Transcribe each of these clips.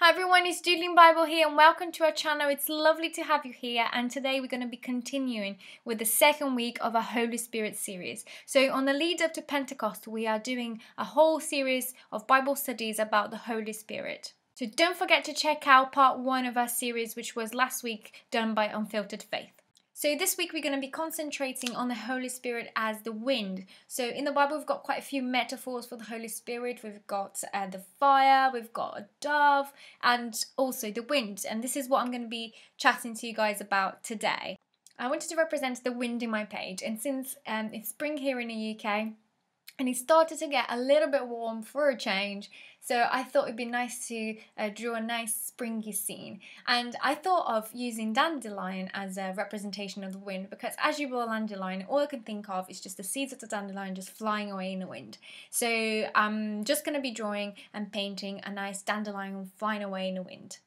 Hi everyone, it's Doodling Bible here and welcome to our channel. It's lovely to have you here, and today we're going to be continuing with the second week of our Holy Spirit series. So on the lead up to Pentecost, we are doing a whole series of Bible studies about the Holy Spirit. So don't forget to check out part 1 of our series, which was last week done by Unfiltered Faith. So this week we're going to be concentrating on the Holy Spirit as the wind. So in the Bible we've got quite a few metaphors for the Holy Spirit. We've got the fire, we've got a dove, and also the wind. And this is what I'm going to be chatting to you guys about today. I wanted to represent the wind in my page, and since it's spring here in the UK, and it started to get a little bit warm for a change, so I thought it'd be nice to draw a nice springy scene. And I thought of using dandelion as a representation of the wind, because as you roll dandelion, all I can think of is just the seeds of the dandelion just flying away in the wind. So I'm just going to be drawing and painting a nice dandelion flying away in the wind.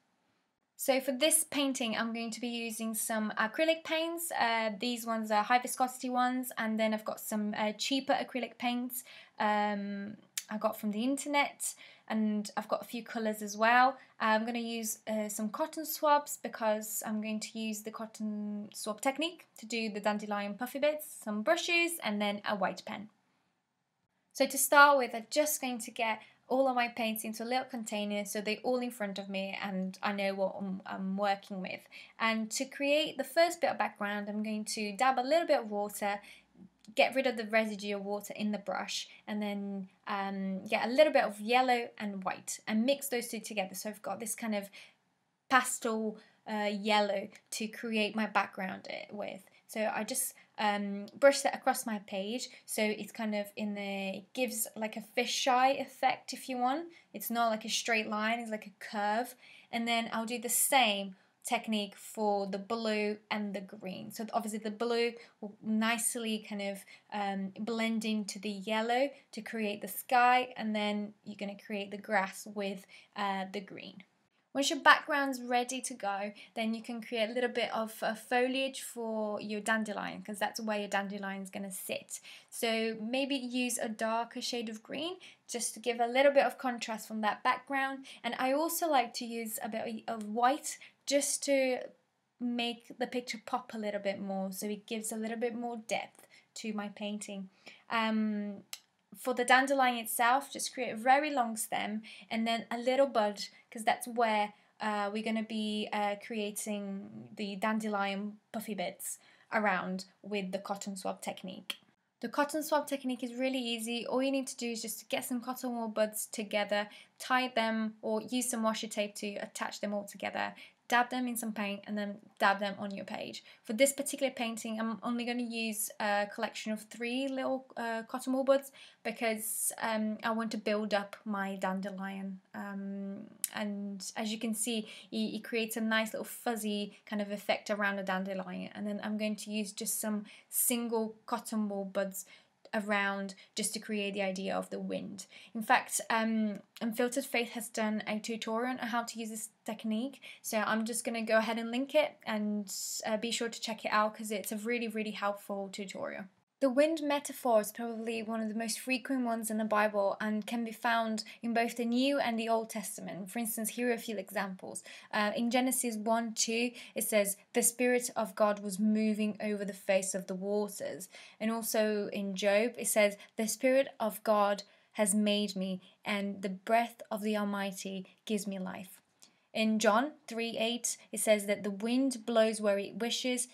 So for this painting, I'm going to be using some acrylic paints. These ones are high viscosity ones, and then I've got some cheaper acrylic paints I got from the internet, and I've got a few colours as well. I'm going to use some cotton swabs because I'm going to use the cotton swab technique to do the dandelion puffy bits, some brushes, and then a white pen. So to start with, I'm just going to get all of my paints into a little container so they're all in front of me and I know what I'm working with. And to create the first bit of background, I'm going to dab a little bit of water, get rid of the residue of water in the brush, and then get a little bit of yellow and white and mix those two together. So I've got this kind of pastel yellow to create my background with. So I just brush that across my page, so it's kind of it gives like a fisheye effect if you want. It's not like a straight line, it's like a curve. And then I'll do the same technique for the blue and the green. So obviously the blue will nicely kind of blend into the yellow to create the sky, and then you're going to create the grass with the green. Once your background's ready to go, then you can create a little bit of foliage for your dandelion, because that's where your dandelion is going to sit. So maybe use a darker shade of green just to give a little bit of contrast from that background. And I also like to use a bit of white just to make the picture pop a little bit more, so it gives a little bit more depth to my painting. For the dandelion itself, just create a very long stem and then a little bud, because that's where we're going to be creating the dandelion puffy bits around with the cotton swab technique. The cotton swab technique is really easy. All you need to do is just get some cotton wool buds together, tie them, or use some washi tape to attach them all together. Dab them in some paint and then dab them on your page. For this particular painting, I'm only going to use a collection of 3 little cotton wool buds, because I want to build up my dandelion. And as you can see, it creates a nice little fuzzy kind of effect around the dandelion. And then I'm going to use just some single cotton wool buds around just to create the idea of the wind. In fact, Unfiltered Faith has done a tutorial on how to use this technique, so I'm just going to go ahead and link it, and be sure to check it out because it's a really helpful tutorial. The wind metaphor is probably one of the most frequent ones in the Bible and can be found in both the New and the Old Testament. For instance, here are a few examples. In Genesis 1:2, it says, "The Spirit of God was moving over the face of the waters." And also in Job, it says, "The Spirit of God has made me, and the breath of the Almighty gives me life." In John 3:8, it says that the wind blows where it wishes,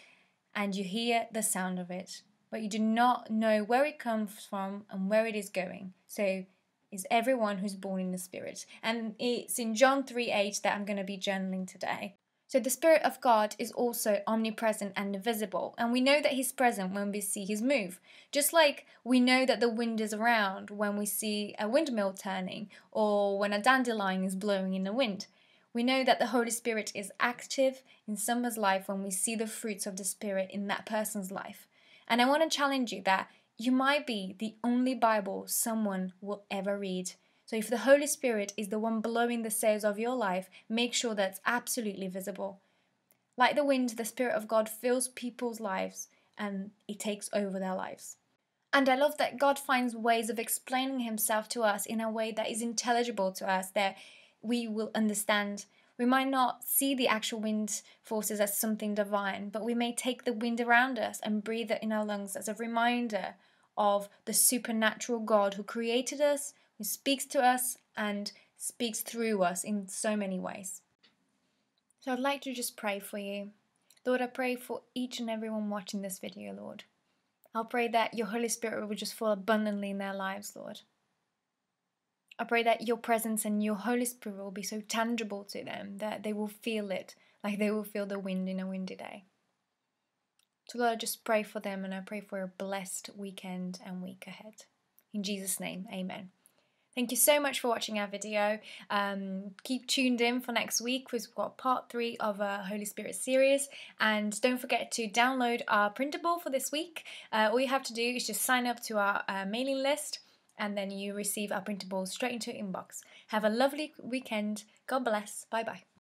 and you hear the sound of it, but you do not know where it comes from and where it is going. So is everyone who's born in the Spirit. And it's in John 3:8 that I'm going to be journaling today. So the Spirit of God is also omnipresent and visible, and we know that He's present when we see His move. Just like we know that the wind is around when we see a windmill turning or when a dandelion is blowing in the wind. We know that the Holy Spirit is active in someone's life when we see the fruits of the Spirit in that person's life. And I want to challenge you that you might be the only Bible someone will ever read. So if the Holy Spirit is the one blowing the sails of your life, make sure that's absolutely visible. Like the wind, the Spirit of God fills people's lives and it takes over their lives. And I love that God finds ways of explaining Himself to us in a way that is intelligible to us, that we will understand. We might not see the actual wind forces as something divine, but we may take the wind around us and breathe it in our lungs as a reminder of the supernatural God who created us, who speaks to us and speaks through us in so many ways. So I'd like to just pray for you. Lord, I pray for each and everyone watching this video, Lord. I'll pray that your Holy Spirit will just fall abundantly in their lives, Lord. I pray that your presence and your Holy Spirit will be so tangible to them that they will feel it, like they will feel the wind in a windy day. So Lord, I just pray for them, and I pray for a blessed weekend and week ahead. In Jesus' name, amen. Thank you so much for watching our video. Keep tuned in for next week. We've got part 3 of our Holy Spirit series. And don't forget to download our printable for this week. All you have to do is just sign up to our mailing list, and then you receive our printables straight into your inbox. Have a lovely weekend. God bless. Bye-bye.